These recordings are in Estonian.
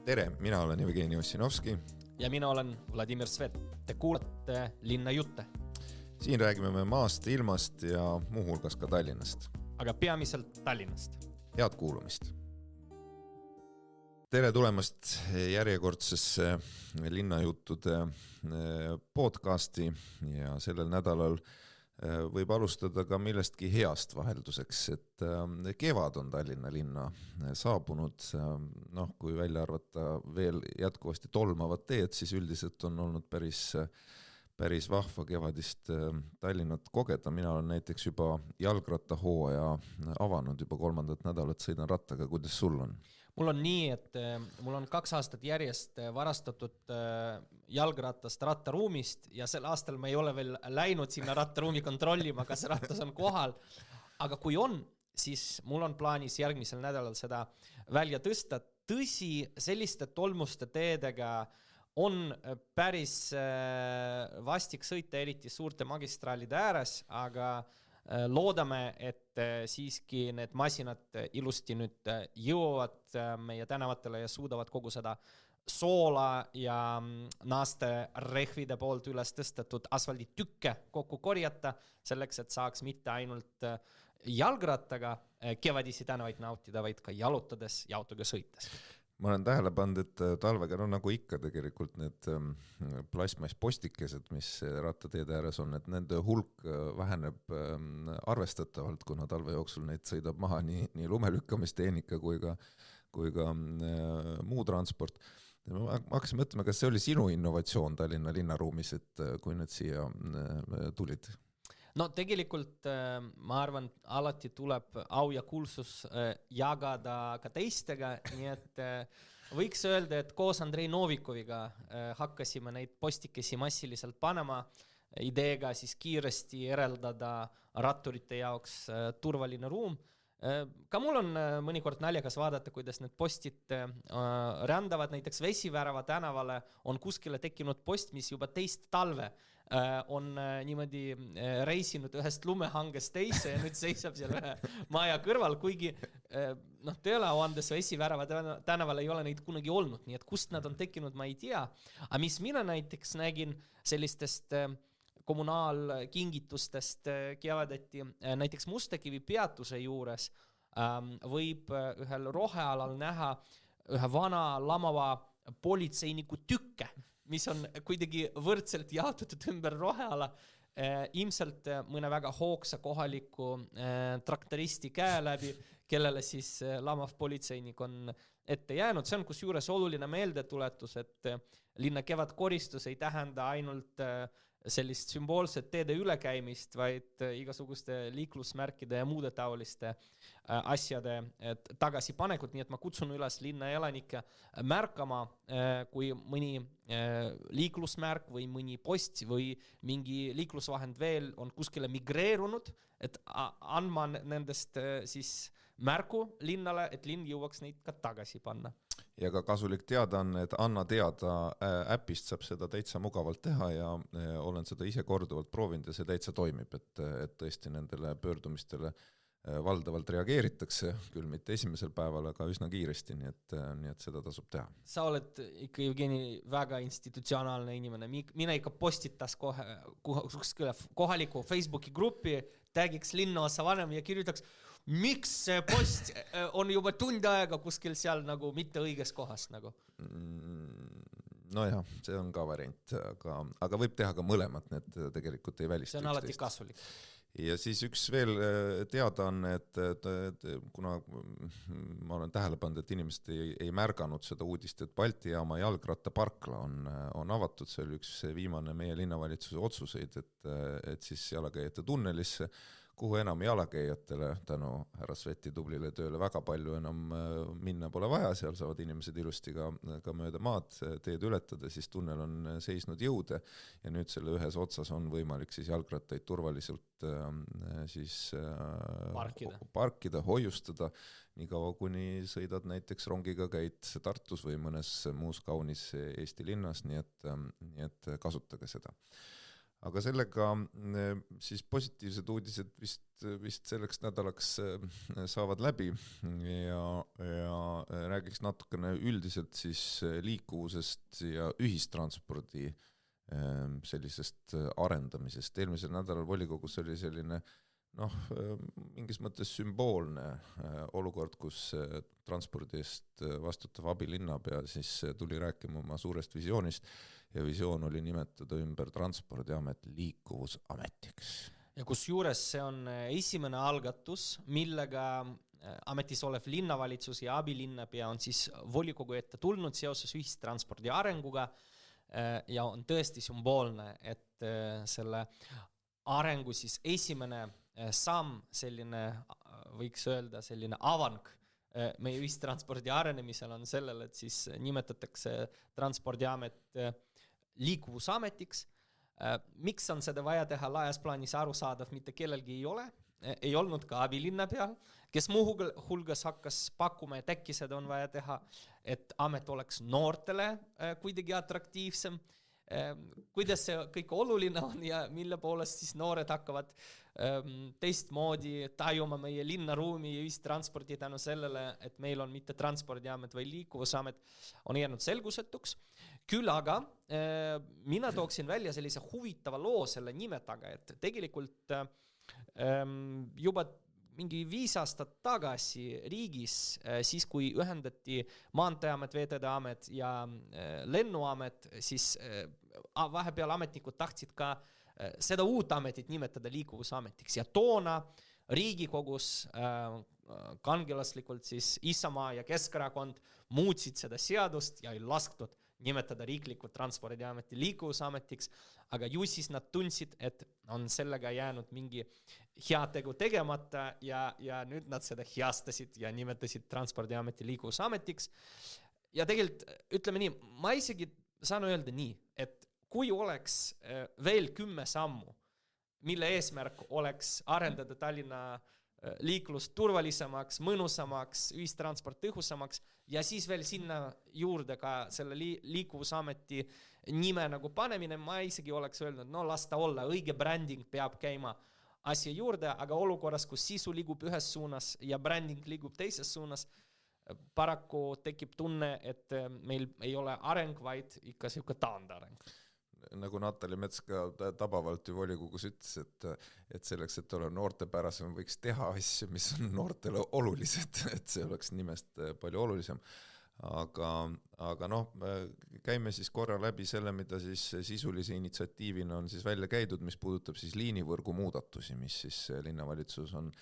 Tere, mina olen Jevgeni Ossinovski. Ja mina olen Vladimir Svet. Te kuulate Linna jutte. Siin räägime me maast, ilmast ja muuhulgas ka Tallinnast. Aga peamiselt Tallinnast. Head kuulamist. Tere tulemast järjekordsesse linnajuttude podcasti ja sellel nädalal võib alustada ka millestki heast vahelduseks, et kevad on Tallinna linna saabunud. Kui välja arvata veel jätkuvasti tolmavad teed, siis üldiselt on olnud päris vahva kevadist Tallinnat kogeda. Mina olen näiteks juba jalgrattahooaja avanud juba 3. nädalat, sõidan rattaga. Kuidas sul on? Mul on nii, et mul on 2 aastat järjest varastatud jalgratast rattaruumist ja sel aastal ma ei ole veel läinud sinna rattaruumi kontrollima, kas rattas on kohal. Aga kui on, siis mul on plaanis järgmisel nädalal seda välja tõsta. Tõsi, selliste tolmuste teedega on päris vastik sõita, eriti suurte magistraalide ääres, aga loodame, et siiski need masinad ilusti nüüd jõuavad meie tänavatele ja suudavad kogu seda soola ja naaste rehvide poolt üles tõstetud asfalditükke kokku korjata, selleks, et saaks mitte ainult jalgrattaga kevadisi tänavaid nautida, vaid ka jalutades ja autoga sõites. Ma olen tähele pannud, et talvega nagu ikka tegelikult need plasmasspostikesed, mis rattateede ääres on, et nende hulk väheneb arvestatavalt, kuna talve jooksul neid sõidab maha nii lumelükkamistehnika kui ka muu transport. Ma hakkasin mõtlema, kas see oli sinu innovatsioon Tallinna linnaruumis, et kui need siia tulid? No tegelikult ma arvan, alati tuleb au ja kuulsus jagada ka teistega, nii et võiks öelda, et koos Andrei Novikoviga hakkasime neid postikesi massiliselt panema, ideega siis kiiresti ereldada ratturite jaoks turvaline ruum. Ka mul on mõnikord naljakas vaadata, kuidas need postid rändavad, näiteks Vesivärava tänavale on kuskile tekkinud post, mis juba teist talve on niimoodi reisinud ühest lumehangest teise ja nüüd seisab seal ühe maja kõrval, kuigi tõele andes Vesivärava tänaval ei ole neid kunagi olnud, nii et kust nad on tekkinud, ma ei tea. Aga mis mina näiteks nägin sellistest kommunaalkingitustest kevadeti, näiteks Mustakivi peatuse juures võib ühel rohealal näha ühe vana lamava politseiniku tükke, mis on kuidagi võrdselt jaotatud ümber roheala, ilmselt mõne väga hoogsa kohaliku traktoristi käe läbi, kellele siis lamav politseinik on ette jäänud. See on kusjuures oluline meeldetuletus, et linna kevadkoristus ei tähenda ainult sellist sümboolset teede ülekäimist, vaid igasuguste liiklusmärkide ja muude taoliste asjade tagasipanekut, nii et ma kutsun üles linna elanikke märkama, kui mõni liiklusmärk või mõni post või mingi liiklusvahend veel on kuskile migreerunud, et andma nendest siis märku linnale, et linn jõuaks neid ka tagasi panna. Ja ka kasulik teada on, et Anna teada äpist saab seda täitsa mugavalt teha ja olen seda ise korduvalt proovinud ja see täitsa toimib, et tõesti nendele pöördumistele valdavalt reageeritakse, küll mitte esimesel päeval, aga üsna kiiresti, nii et seda tasub teha. Sa oled ikka, Jevgeni, väga institutsionaalne inimene. Mina ikka postitas kohaliku Facebooki gruppi, tagiks linnaosa vanem ja kirjutaks, miks see post on juba tund aega kuskil seal nagu mitte õiges kohas nagu? Nojah, see on ka variant, aga võib teha ka mõlemat, need tegelikult ei välista. See on alati kasulik. Ja siis üks veel teada on, et kuna ma olen tähele pannud, et inimesed ei märganud seda uudist, et Balti jaama jalgrattaparkla on avatud, see oli üks viimane meie linnavalitsuse otsuseid, et siis jalakäijate tunnelisse, kuhu enam jalakäijatele tänu härra Sveti tublile tööle väga palju enam minna pole vaja, seal saavad inimesed ilusti ka mööda maad teed ületada, siis tunnel on seisnud jõude ja nüüd selle ühes otsas on võimalik siis jalgrattaid turvaliselt siis parkida, hoiustada, nii kaua kuni sõidad näiteks rongiga käid Tartus või mõnes muus kaunis Eesti linnas, nii et kasutage seda. aga sellega siis positiivsed uudised vist selleks nädalaks saavad läbi ja räägiks natukene üldiselt siis liikuvusest ja ühistranspordi sellisest arendamisest. Eelmisel nädalal volikogus oli selline mingis mõttes sümboolne olukord, kus transpordi eest vastutav abilinnapea siis tuli rääkima oma suurest visioonist ja visioon oli nimetada ümber Transpordiamet liikuvusametiks. Ja kusjuures see on esimene algatus, millega ametis olev linnavalitsus ja abilinnapea on siis volikogu ette tulnud seoses ühistranspordi arenguga ja on tõesti sümboolne, et selle arengu siis esimene samm, selline, võiks öelda, selline avang meie ühistranspordi arenemisel on sellele, et siis nimetatakse Transpordiamet liikuvusametiks. Miks on seda vaja teha laias plaanis arusaadav, mitte kellelgi ei olnud ka abilinnapeal, kes muu hulgas hakkas pakkuma, et äkki seda on vaja teha, et amet oleks noortele kuidagi atraktiivsem, kuidas see kõik oluline on ja mille poolest siis noored hakkavad teistmoodi tajuma meie linnaruumi ja ühistranspordi tänu sellele, et meil on mitte Transpordiamet või liikuvusamet, on jäänud selgusetuks. Küll aga mina tooksin välja sellise huvitava loo selle nime taga, et tegelikult juba mingi 5 aastat tagasi riigis, siis kui ühendati Maanteeamet, Veeteede Amet ja Lennuamet, siis vahepeal ametnikud tahtsid ka seda uut ametit nimetada liikuvusametiks ja toona Riigikogus kangelaslikult siis Isamaa ja Keskerakond muutsid seda seadust ja ei lasknud nimetada riiklikult Transpordiameti liikuvusametiks, aga ju siis nad tundsid, et on sellega jäänud mingi hea tegu tegemata ja nüüd nad seda heastasid ja nimetasid Transpordiameti liikuvusametiks. Ja tegelikult, ütleme nii, ma isegi saan öelda nii, et kui oleks veel 10 sammu, mille eesmärk oleks arendada Tallinna liiklust turvalisemaks, mõnusamaks, ühistransport tõhusamaks ja siis veel sinna juurde ka selle liikuvusameti nime nagu panemine, ma isegi oleks öelnud, no las ta olla, õige bränding peab käima asja juurde, aga olukorras, kus sisu liigub ühes suunas ja bränding liigub teises suunas, paraku tekib tunne, et meil ei ole areng, vaid ikka selline taandareng. Nagu Natali Mets ka tabavalt ju volikogus ütles, et selleks, et olla noortepärasem, võiks teha asju, mis on noortele olulised, et see oleks nimest palju olulisem. Aga käime siis korra läbi selle, mida siis sisulise initsiatiivina on siis välja käidud, mis puudutab siis liinivõrgu muudatusi, mis siis linnavalitsus on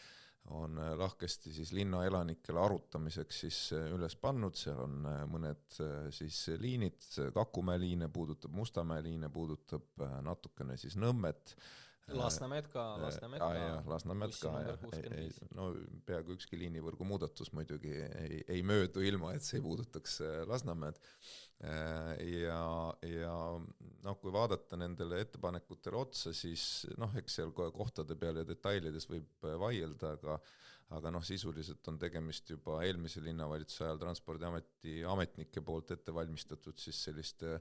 lahkesti siis linnaelanikele arutamiseks siis üles pannud, seal on mõned siis liinid, Kakumäe liine puudutab, Mustamäe liine puudutab natukene siis Nõmmet. Lasnamäed ka. Lasnamäed ka. No peaaegu ükski liinivõrgu muudatus muidugi ei möödu ilma, et see ei puudutaks Lasnamäed. Ja kui vaadata nendele ettepanekutele otsa, siis eks seal kohtade peal ja detailides võib vaielda, aga sisuliselt on tegemist juba eelmise linnavalitsuse ajal Transpordiameti ametnike poolt ette valmistatud siis selliste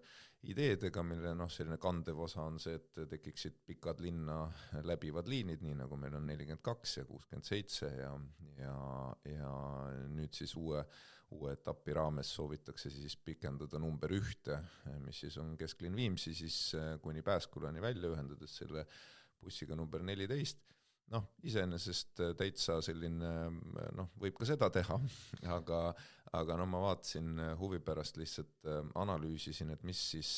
ideedega, mille selline kandev osa on see, et tekiksid pikad linna läbivad liinid, nii nagu meil on 42 ja 67 ja nüüd siis uue etapi raames soovitakse siis pikendada number 1, mis siis on Kesklinn Viimsi, siis kuni Pääskulani välja ühendades selle bussiga number 14. Iseenesest täitsa selline, võib ka seda teha, aga ma vaatasin huvi pärast lihtsalt analüüsisin, et mis siis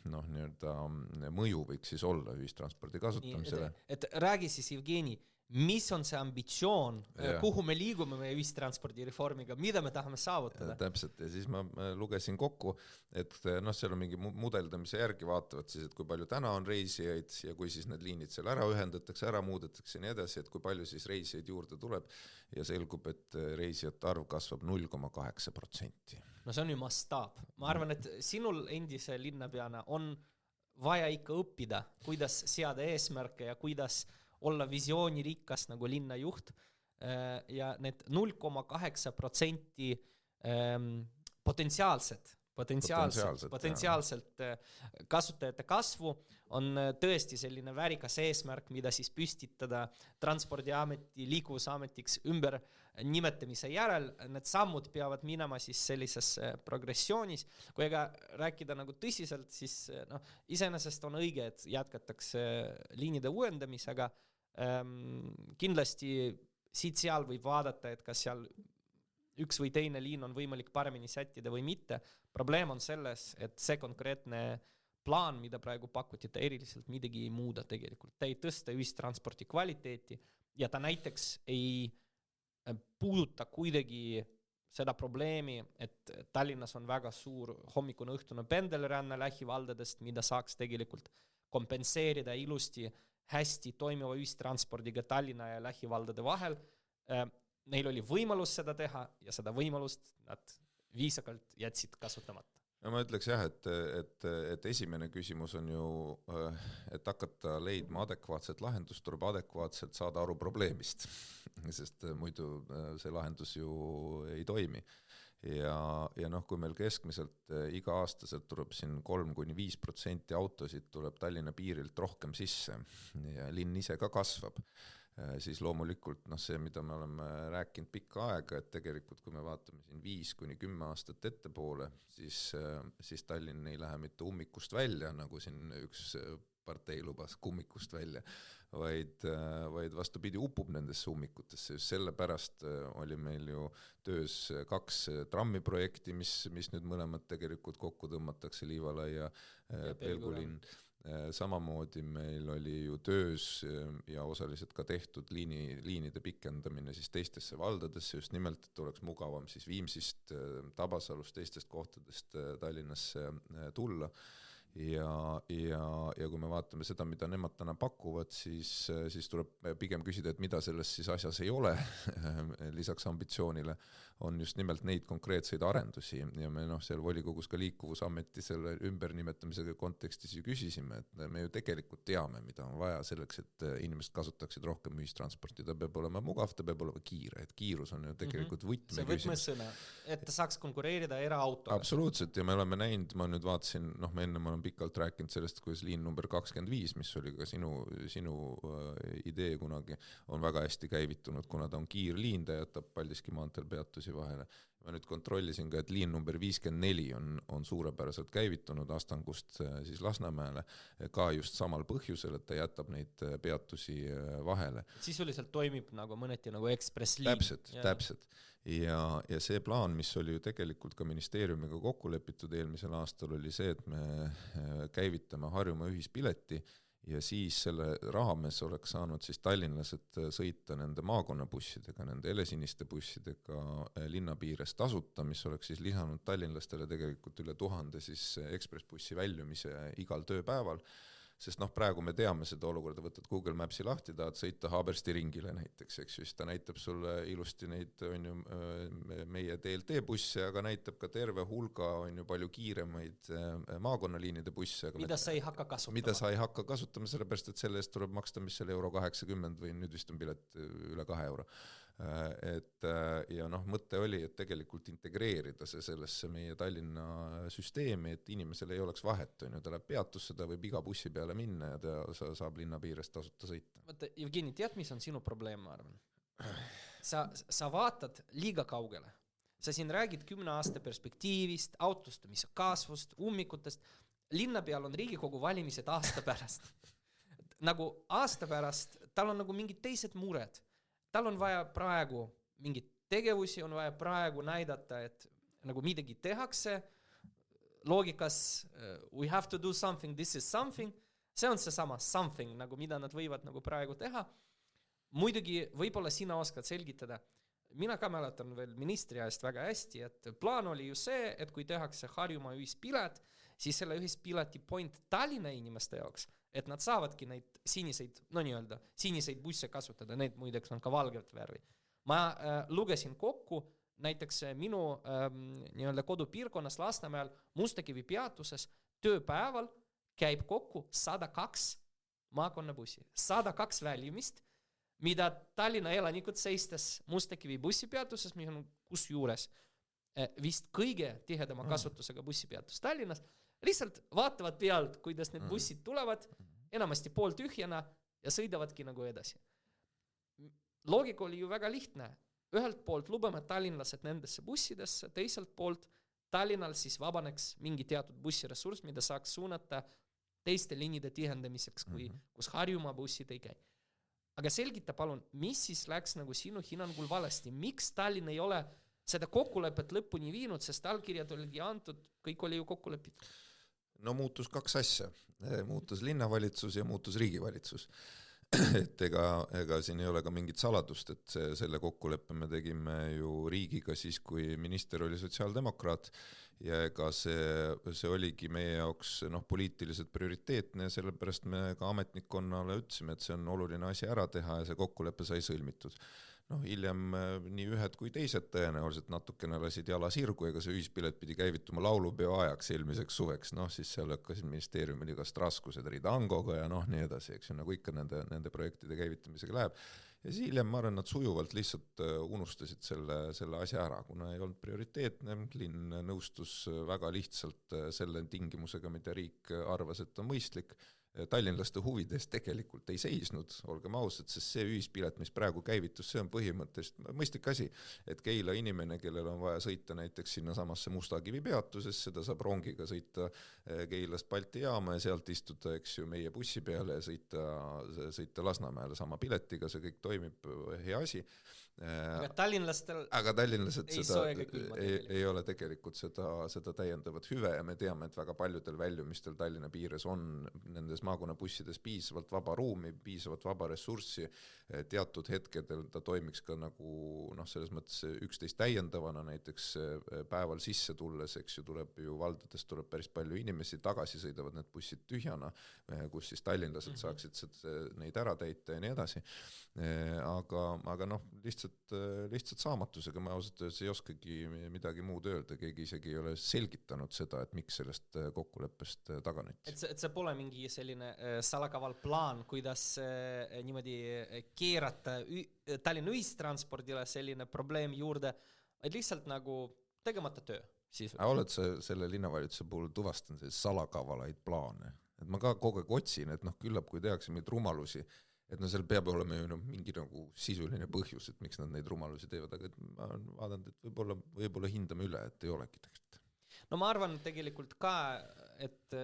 mõju võiks siis olla ühistranspordi kasutamisele. Et räägi siis, Jevgeni, mis on see ambitsioon, kuhu me liigume meie ühistranspordireformiga, mida me tahame saavutada? Täpselt, ja siis ma lugesin kokku, et seal on mingi mudeldamise järgi vaatavad siis, et kui palju täna on reisijaid ja kui siis need liinid seal ära ühendatakse, ära muudetakse ja nii edasi, et kui palju siis reisijaid juurde tuleb ja selgub, et reisijate arv kasvab 0,8%. No see on ju mastaab. Ma arvan, et sinul endise linnapeana on vaja ikka õppida, kuidas seada eesmärke ja kuidas olla visioonirikas nagu linnajuht ja need 0,8% potentsiaalsed potentsiaalselt kasutajate kasvu on tõesti selline väärikas eesmärk, mida siis püstitada Transpordiameti liikuvusametiks ümber nimetamise järel. Need sammud peavad minema siis sellises progressioonis. Kui ega rääkida nagu tõsiselt, siis iseenesest on õige, et jätkatakse liinide uuendamisega. Kindlasti siit-seal võib vaadata, et kas seal üks või teine liin on võimalik paremini sättida või mitte. Probleem on selles, et see konkreetne plaan, mida praegu pakuti, ta eriliselt midagi ei muuda tegelikult. Ta ei tõsta ühistransporti kvaliteeti ja ta näiteks ei puuduta kuidagi seda probleemi, et Tallinnas on väga suur hommikune õhtune pendelränne lähivaldadest, mida saaks tegelikult kompenseerida ilusti hästi toimiva ühistranspordiga Tallinna ja lähivaldade vahel. Neil oli võimalus seda teha ja seda võimalust nad viisakalt jätsid kasutamata. Ja ma ütleks jah, et esimene küsimus on ju, et hakata leidma adekvaatset lahendust, tuleb adekvaatselt saada aru probleemist, sest muidu see lahendus ju ei toimi. Ja kui meil keskmiselt iga-aastaselt tuleb siin 3-5% autosid tuleb Tallinna piirilt rohkem sisse ja linn ise ka kasvab, siis loomulikult see, mida me oleme rääkinud pikka aega, et tegelikult kui me vaatame siin 5-10 aastat ettepoole, siis Tallinn ei lähe mitte ummikust välja, nagu siin üks partei lubas kummikust välja, vaid vastupidi upub nendesse ummikutesse. Just sellepärast oli meil ju töös 2 trammiprojekti, mis nüüd mõlemad tegelikult kokku tõmmatakse, Liivala ja Pelgulinn. Samamoodi meil oli ju töös ja osaliselt ka tehtud liinide pikendamine siis teistesse valdadesse, just nimelt, et oleks mugavam siis Viimsist, Tabasalust, teistest kohtadest Tallinnasse tulla. Ja kui me vaatame seda, mida nemad täna pakuvad, siis tuleb pigem küsida, et mida selles siis asjas ei ole. Lisaks ambitsioonile on just nimelt neid konkreetseid arendusi ja me seal volikogus ka liikuvusameti selle ümbernimetamisega kontekstis ju küsisime, et me ju tegelikult teame, mida on vaja selleks, et inimesed kasutaksid rohkem ühistransporti. Ta peab olema mugav, ta peab olema kiire, et kiirus on ju tegelikult võtmeküsimus. See võtmesõna, et ta saaks konkureerida eraautoga. Absoluutselt ja me oleme näinud, ma nüüd vaatasin, enne ma olen pikalt rääkinud sellest, kuidas liin number 25, mis oli ka sinu idee kunagi, on väga hästi käivitunud, kuna ta on kiirliin, ta jätab Paldiski maanteel peatusi vahele. Ma nüüd kontrollisin ka, et liin number 54 on suurepäraselt käivitunud Astangust siis Lasnamäele, ka just samal põhjusel, et ta jätab neid peatusi vahele. Sisuliselt toimib nagu mõneti nagu ekspressliin. Täpselt. Ja see plaan, mis oli ju tegelikult ka ministeeriumiga kokku lepitud eelmisel aastal, oli see, et me käivitame Harjumaa ühispileti ja siis selle raames oleks saanud siis tallinlased sõita nende maakonnabussidega, nende helesiniste bussidega linna piires tasuta, mis oleks siis lisanud tallinlastele tegelikult üle 1000 siis ekspressbussi väljumise igal tööpäeval. Sest praegu me teame seda olukorda, võtad Google Mapsi lahti, tahad sõita Haabersti ringile näiteks, eks ju, siis ta näitab sulle ilusti neid meie DLT-busse, aga näitab ka terve hulga palju kiiremaid maakonnaliinide busse. Mida sa ei hakka kasutama. Mida sa ei hakka kasutama, sellepärast, et selle eest tuleb maksta, mis selle €80 või nüüd vist on pilet üle €2. Ja mõte oli, et tegelikult integreerida see sellesse meie Tallinna süsteemi, et inimesel ei oleks vahet, ta läheb peatusse, ta võib iga bussi peale minna ja ta saab linna piirest tasuta sõita. Võtta, Jevgeni, tead, mis on sinu probleem, ma arvan? Sa vaatad liiga kaugele. Sa siin räägid 10 aasta perspektiivist, autostumise kasvust, ummikutest. Linna peal on Riigikogu valimised aasta pärast. Nagu aasta pärast tal on nagu mingid teised mured. Tal on vaja praegu mingit tegevusi, on vaja praegu näidata, et nagu midagi tehakse, loogikas we have to do something, this is something, see on see sama something, nagu mida nad võivad nagu praegu teha. Muidugi võib-olla sina oskad selgitada, mina ka mäletan veel ministri ajast väga hästi, et plaan oli ju see, et kui tehakse Harjumaa ühispilet, siis selle ühispileti point Tallinna inimeste jaoks, et nad saavadki neid siniseid busse kasutada, need muideks on ka valget värvi. Ma lugesin kokku, näiteks minu kodupiirkonnas Lasnamäel Mustakivi peatuses tööpäeval käib kokku 102 maakonnabussi, 102 väljumist, mida Tallinna elanikud seistes Mustakivi bussipeatuses, mis on kus juures vist kõige tihedama kasutusega bussipeatus Tallinnas, lihtsalt vaatavad pealt, kuidas need bussid tulevad, enamasti pooltühjana ja sõidavadki nagu edasi. Loogika oli ju väga lihtne. Ühelt poolt lubame tallinlased nendesse bussidesse, teiselt poolt Tallinnal siis vabaneks mingi teatud bussiressurss, mida saaks suunata teiste liinide tihendamiseks, kus Harjumaa bussid ei käi. Aga selgita palun, mis siis läks nagu sinu hinnangul valesti? Miks Tallinn ei ole seda kokkulepet lõpuni viinud, sest allkirjad oligi antud, kõik oli ju kokkulepitud? No muutus 2 asja. Muutus linnavalitsus ja muutus riigivalitsus. Et ega siin ei ole ka mingit saladust, et selle kokkuleppe me tegime ju riigiga siis, kui minister oli sotsiaaldemokraat ja ega see oligi meie jaoks poliitiliselt prioriteetne ja sellepärast me ka ametnikkonnale ütlesime, et see on oluline asi ära teha ja see kokkulepe sai sõlmitud. Hiljem nii ühed kui teised tõenäoliselt natukene lasid jala sirgu, ega see ühispilet pidi käivituma laulupeo ajaks eelmiseks suveks, siis seal hakkasid ministeeriumil igast raskused ridangoga ja nii edasi, eks ju, nagu ikka nende projektide käivitamisega läheb. Ja siis hiljem ma arvan, nad sujuvalt lihtsalt unustasid selle asja ära, kuna ei olnud prioriteetne, linn nõustus väga lihtsalt selle tingimusega, mida riik arvas, et on mõistlik. Tallinlaste huvides tegelikult ei seisnud, olgem ausad, sest see ühispilet, mis praegu käivitus, see on põhimõtteliselt mõistlik asi, et Keila inimene, kellel on vaja sõita näiteks sinna samasse Mustakivi peatusesse, seda saab rongiga sõita Keilast Balti jaama ja sealt istuda, eks ju, meie bussi peale ja sõita Lasnamäele sama piletiga, see kõik toimib, hea asi. Aga tallinlased ei ole tegelikult seda täiendavat hüve ja me teame, et väga paljudel väljumistel Tallinna piires on nendes maakonnabussides piisavalt vaba ruumi, piisavalt vaba ressurssi, teatud hetkedel ta toimiks ka nagu selles mõttes üksteist täiendavana, näiteks päeval sisse tulles, eks ju, tuleb ju valdadest tuleb päris palju inimesi, tagasi sõidavad need bussid tühjana, kus siis tallinlased saaksid neid ära täita ja nii edasi. Aga lihtsalt saamatusega ma ausalt öeldes ei oskagi midagi muud öelda, keegi isegi ei ole selgitanud seda, et miks sellest kokkuleppest taganeti. Et see pole mingi selline salakaval plaan, kuidas niimoodi keerata Tallinna ühistranspordile selline probleem juurde, vaid lihtsalt nagu tegemata töö. Oled sa selle linnavalitsuse puhul tuvastanud salakavalaid plaane? Et ma ka kogu aeg otsin, et küllap kui tehakse meid rumalusi, et seal peab olema ju mingi nagu sisuline põhjus, et miks nad neid rumalusi teevad, aga ma olen vaadanud, et võib-olla hindame üle, et ei olegi tegelikult. No ma arvan tegelikult ka, et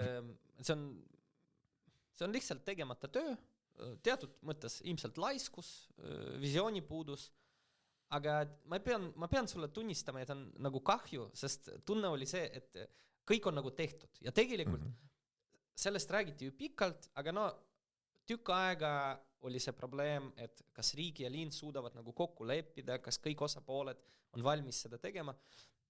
see on lihtsalt tegemata töö, teatud mõttes ilmselt laiskus, visioonipuudus, aga ma pean sulle tunnistama, et on nagu kahju, sest tunne oli see, et kõik on nagu tehtud ja tegelikult sellest räägiti ju pikalt, aga tükk aega oli see probleem, et kas riigi ja linn suudavad nagu kokku leppida, kas kõik osapooled on valmis seda tegema.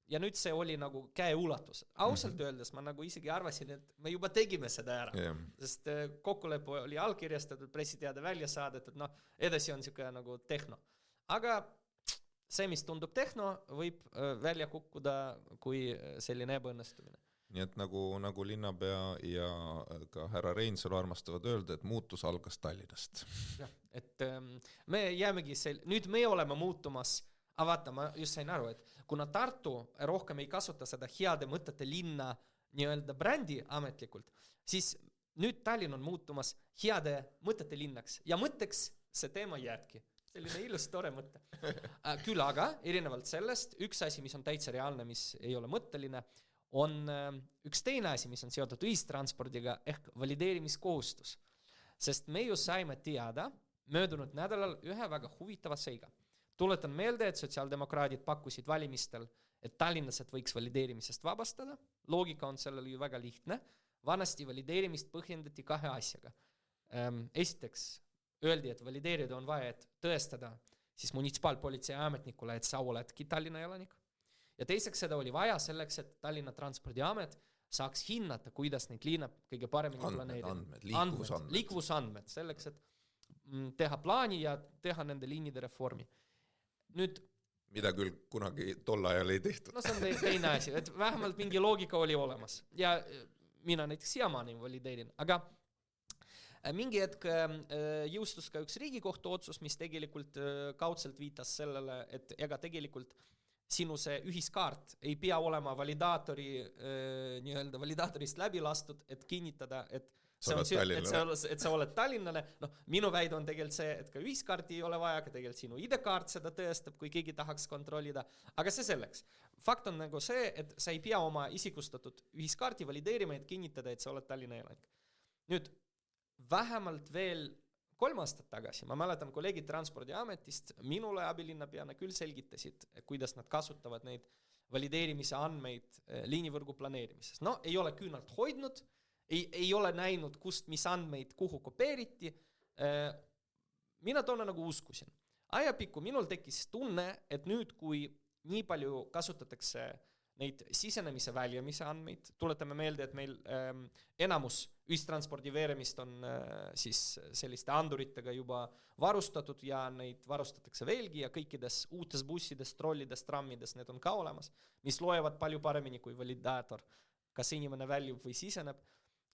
Ja nüüd see oli nagu käeulatus. Ausalt öeldes ma nagu isegi arvasin, et me juba tegime seda ära, sest kokkulepe oli allkirjastatud, pressiteade välja saadetud, edasi on siuke nagu tehno. Aga see, mis tundub tehno, võib välja kukkuda kui selline ebaõnnestumine. Nii et nagu linnapea ja ka härra Reinsalu armastavad öelda, et muutus algas Tallinnast. Ja, et me jäämegi nüüd me oleme muutumas, vaata, ma just sain aru, et kuna Tartu rohkem ei kasuta seda heade mõtete linna nii-öelda brändi ametlikult, siis nüüd Tallinn on muutumas heade mõtete linnaks ja mõtteks see teema jääbki. Selline ilus tore mõte. Küll aga, erinevalt sellest, üks asi, mis on täitsa reaalne, mis ei ole mõtteline, on üks teine asi, mis on seotud ühistranspordiga ehk valideerimiskohustus. Sest me ju saime teada möödunud nädalal ühe väga huvitava seiga. Tuletan meelde, et sotsiaaldemokraadid pakkusid valimistel, et tallinlased võiks valideerimisest vabastada. Loogika on sellel ju väga lihtne. Vanasti valideerimist põhjendati 2 asjaga. Esiteks öeldi, et valideerida on vaja, et tõestada siis munitsipaalpolitsei ametnikule, et sa oledki Tallinna elanik. Ja teiseks seda oli vaja selleks, et Tallinna Transpordiamet saaks hinnata, kuidas neid liinab kõige paremini planeerida. Liikuvusandmed, selleks, et teha plaani ja teha nende liinide reformi. Nüüd, mida küll kunagi tol ajal ei tehtud. See on teine asi, et vähemalt mingi loogika oli olemas. Ja mina näiteks siiamaani valideerin, aga mingi hetk jõustus ka üks Riigikohtu otsus, mis tegelikult kaudselt viitas sellele, et ega tegelikult sinu see ühiskaart ei pea olema validaatorist läbi lastud, et kinnitada, et sa oled tallinlane. Minu väide on tegelikult see, et ka ühiskaarti ei ole vaja, aga tegelikult sinu ID-kaart seda tõestab, kui keegi tahaks kontrollida. Aga see selleks. Fakt on nagu see, et sa ei pea oma isikustatud ühiskaarti valideerima, et kinnitada, et sa oled Tallinna elanik. Nüüd, vähemalt veel 3 aastat tagasi, ma mäletan kolleegid Transpordiametist minule abilinnapeana küll selgitasid, kuidas nad kasutavad neid valideerimise andmeid liinivõrgu planeerimises. Ei ole küünalt hoidnud, ei ole näinud, kust mis andmeid kuhu kopeeriti. Mina toona nagu uskusin. Ajapikku minul tekkis tunne, et nüüd, kui nii palju kasutatakse neid sisenemise väljamise andmeid, tuletame meelde, et meil enamus ühistranspordi veeremist on siis selliste anduritega juba varustatud ja neid varustatakse veelgi ja kõikides uutes bussides, trollides, trammides need on ka olemas, mis loevad palju paremini kui validaator, kas inimene väljub või siseneb.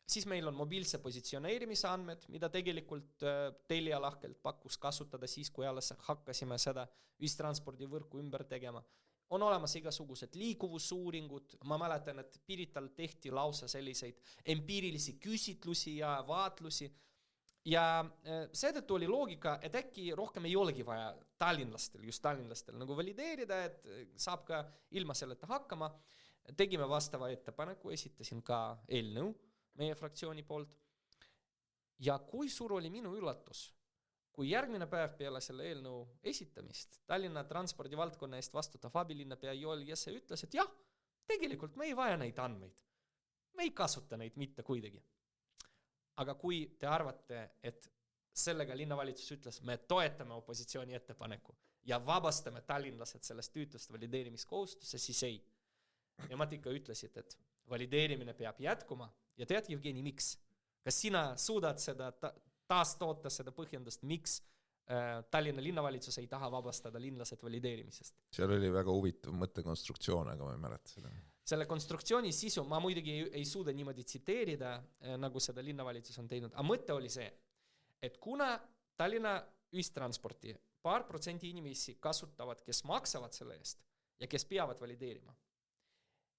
Siis meil on mobiilse positsioneerimise andmed, mida tegelikult Telia lahkelt pakkus kasutada siis, kui alles hakkasime seda ühistranspordivõrku ümber tegema. On olemas igasugused liikuvusuuringud, ma mäletan, et Pirital tehti lausa selliseid empiirilisi küsitlusi ja vaatlusi ja seetõttu oli loogika, et äkki rohkem ei olegi vaja tallinlastel nagu valideerida, et saab ka ilma selleta hakkama. Tegime vastava ettepaneku, esitasin ka eelnõu meie fraktsiooni poolt ja kui suur oli minu üllatus, kui järgmine päev peale selle eelnõu esitamist Tallinna transpordivaldkonna eest vastutav abilinnapea Joel Jesse ütles, et jah, tegelikult me ei vaja neid andmeid. Me ei kasuta neid mitte kuidagi. Aga kui te arvate, et sellega linnavalitsus ütles, me toetame opositsiooni ettepaneku ja vabastame tallinlased sellest tüütust valideerimiskohustuse, siis ei. Nemad ikka ütlesid, et valideerimine peab jätkuma ja tead, Jevgeni, miks? Kas sina suudad seda taas toota seda põhjendust, miks Tallinna linnavalitsus ei taha vabastada linlased valideerimisest? Seal oli väga huvitav mõttekonstruktsioon, aga ma ei mäleta seda. Selle konstruktsiooni sisu ma muidugi ei suuda niimoodi tsiteerida, nagu seda linnavalitsus on teinud. Aga mõte oli see, et kuna Tallinna ühistransporti 2% inimesi kasutavad, kes maksavad selle eest ja kes peavad valideerima,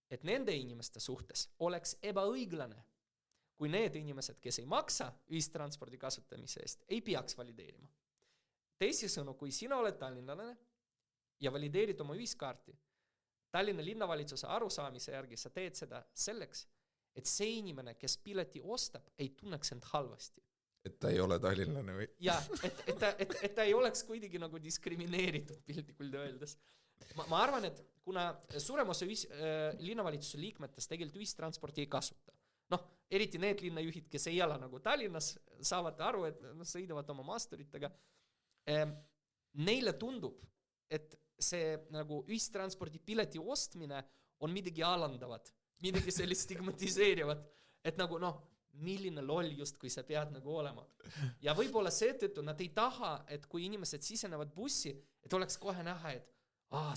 et nende inimeste suhtes oleks ebaõiglane, kui need inimesed, kes ei maksa ühistranspordi kasutamise eest, ei peaks valideerima. Teisisõnu, kui sina oled tallinlane ja valideerid oma ühiskaarti, Tallinna linnavalituse arusaamise järgi sa teed seda selleks, et see inimene, kes pileti ostab, ei tunneks end halvasti. Et ta ei ole tallinlane või? Ja, et ta ei oleks kuidagi nagu diskrimineeritud piltlikult öeldes. Ma arvan, et kuna suurem osa linnavalitsuse liikmetest tegelikult ühistransporti ei kasuta, eriti need linnajuhid, kes ei ela nagu Tallinnas, saavad aru, et sõidavad oma maasturitega. Neile tundub, et see nagu ühistranspordi pileti ostmine on midagi alandavat, midagi sellist stigmatiseerivat, et nagu milline loll just, kui sa pead nagu olema. Ja võib-olla seetõttu nad ei taha, et kui inimesed sisenevad bussi, et oleks kohe näha, et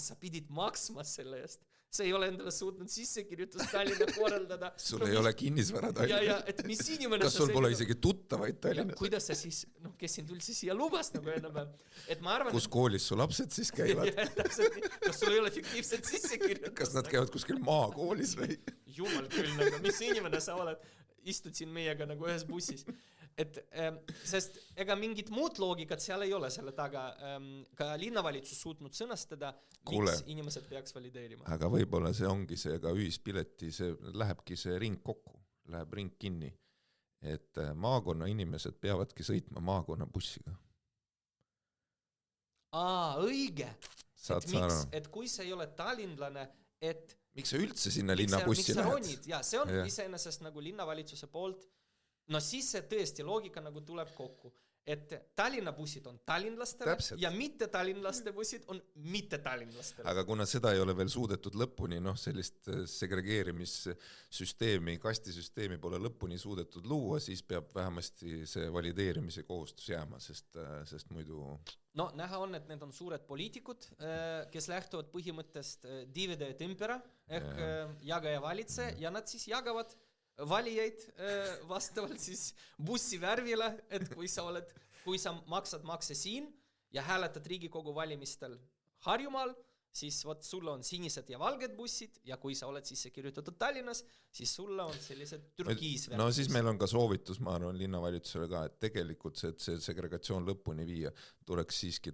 sa pidid maksma selle eest. See ei ole endale suutnud sissekirjutus Tallinna korraldada. Sul ei ole kinnisvara Tallinnas. Ja, et mis inimene... Kas sul pole isegi tuttavaid Tallinnas? Kuidas sa siis, kes sind üldse siia lubas nagu enam? Et ma arvan... Kus koolis su lapsed siis käivad? Kas sul ei ole fiktiivset sissekirjutus? Kas nad käivad kuskil maakoolis või? Jumal küll, nagu, mis inimene sa oled? Istud siin meiega nagu ühes bussis. Sest ega mingit muud loogikat seal ei ole selle taga. Ka linnavalitsus suutnud sõnastada, miks inimesed peaks valideerima. Aga võib-olla see ongi see ka ühispileti, see lähebki see ring kokku, läheb ring kinni. Et maakonna inimesed peavadki sõitma maakonna bussiga. Õige. Et kui sa ei ole tallinlane, et... Miks sa üldse sinna linnabussi lähed? Ja, see on iseenesest nagu linnavalitsuse poolt. Siis see tõesti loogika nagu tuleb kokku, et Tallinna bussid on tallinlastele ja mitte tallinlaste bussid on mitte tallinlastele. Aga kuna seda ei ole veel suudetud lõpuni, sellist segregeerimissüsteemi, kastisüsteemi pole lõpuni suudetud luua, siis peab vähemasti see valideerimise kohustus jääma, sest muidu... näha on, et need on suured poliitikud, kes lähtuvad põhimõttest divide et impera ehk jaga ja valitse ja nad siis jagavad valijaid vastavalt siis bussi värvile, et kui sa maksad makse siin ja hääletad Riigikogu valimistel Harjumaal, siis vot sulle on sinised ja valged bussid ja kui sa oled sisse kirjutatud Tallinnas, siis sulle on sellised türkiisvärvid. No siis meil on ka soovitus, ma arvan, linnavalitsusele ka, et tegelikult see segregatsioon lõpuni viia, tuleks siiski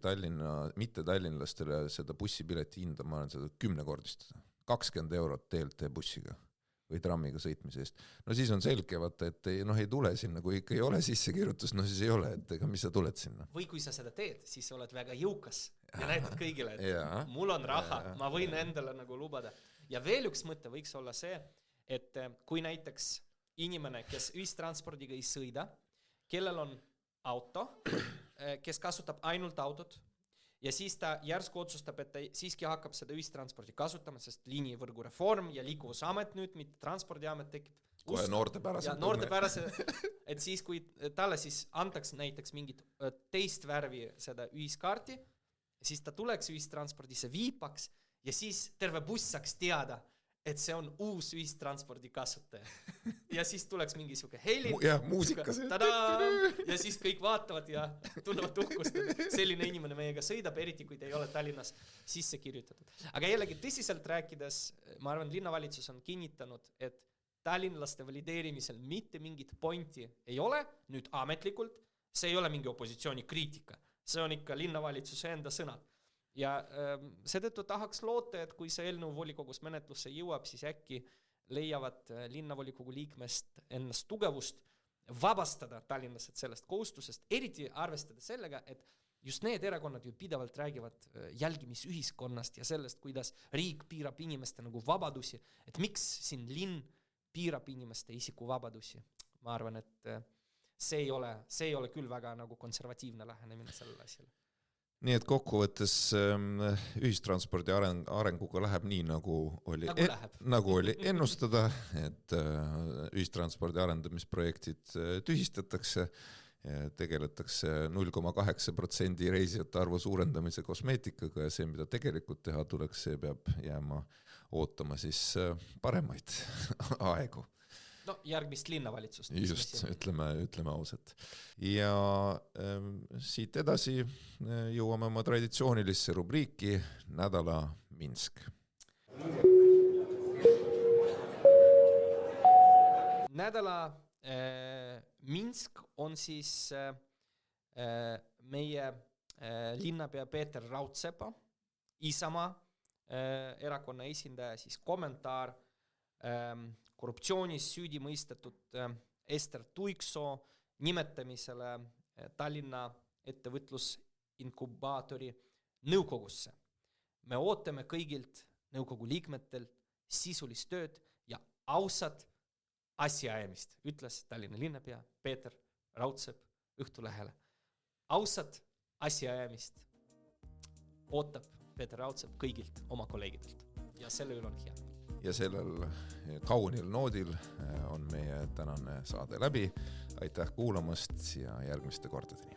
mitte tallinlastele seda bussipileti hinda, ma arvan, seda 10-kordistada. 20 eurot TLT bussiga või trammiga sõitmise eest. No siis on selge, vaata, et ei tule sinna, kui ikka ei ole sissekirjutus, no siis ei ole, et ega mis sa tuled sinna. Või kui sa seda teed, siis oled väga jõukas ja näitad kõigile, et mul on raha, ma võin endale nagu lubada. Ja veel üks mõte võiks olla see, et kui näiteks inimene, kes ühistranspordiga ei sõida, kellel on auto, kes kasutab ainult autot, ja siis ta järsku otsustab, et ta siiski hakkab seda ühistranspordi kasutama, sest liinivõrgu reform ja liikuvusamet nüüd, mitte transpordiamet tekib. Kohe noortepärase, et siis kui talle siis antaks näiteks mingit teist värvi seda ühiskaarti, siis ta tuleks ühistranspordisse, viipaks ja siis terve buss saaks teada, et see on uus ühistranspordi kasutaja. Ja siis tuleks mingi siuke heli. Ja muusika. Ja siis kõik vaatavad ja tunnevad uhkust, et selline inimene meiega sõidab, eriti kui ta ei ole Tallinnas sisse kirjutatud. Aga jällegi tõsiselt rääkides, ma arvan, linnavalitsus on kinnitanud, et tallinlaste valideerimisel mitte mingit pointi ei ole, nüüd ametlikult, see ei ole mingi opositsiooni kriitika, see on ikka linnavalitsuse enda sõnad. Ja seetõttu tahaks loota, et kui see eelnõu volikogus menetlusse jõuab, siis äkki leiavad linnavolikogu liikmest ennast tugevust vabastada tallinlased sellest kohustusest, eriti arvestada sellega, et just need erakonnad ju pidevalt räägivad jälgimisühiskonnast ja sellest, kuidas riik piirab inimeste nagu vabadusi, et miks siin linn piirab inimeste isikuvabadusi. Ma arvan, et see ei ole küll väga nagu konservatiivne lähenemine sellele asjale. Nii et kokkuvõttes ühistranspordi arenguga läheb nii, nagu oli ennustada, et ühistranspordi arendamisprojektid tühistatakse, tegeletakse 0,8% reisijate arvu suurendamise kosmeetikaga ja see, mida tegelikult teha tuleks, see peab jääma ootama siis paremaid aegu. No järgmist linnavalitsust. Just, ütleme ausalt. Ja siit edasi jõuame oma traditsioonilisse rubriiki Nädala Minsk. Nädala Minsk on siis meie linnapea Peeter Raudsepa, Isamaa erakonna esindaja, siis kommentaar korruptsioonis süüdi mõistetud Ester Tuiksoo nimetamisele Tallinna ettevõtlusinkubaatori nõukogusse. Me ootame kõigilt nõukogu liikmetelt sisulist tööd ja ausat asjaajamist, ütles Tallinna linnapea Peeter Raudsepp Õhtulehele. Ausat asjaajamist ootab Peeter Raudsepp kõigilt oma kolleegidelt ja selle üle on hea. Ja sellel kaunil noodil on meie tänane saade läbi. Aitäh kuulamast ja järgmiste kordadeni.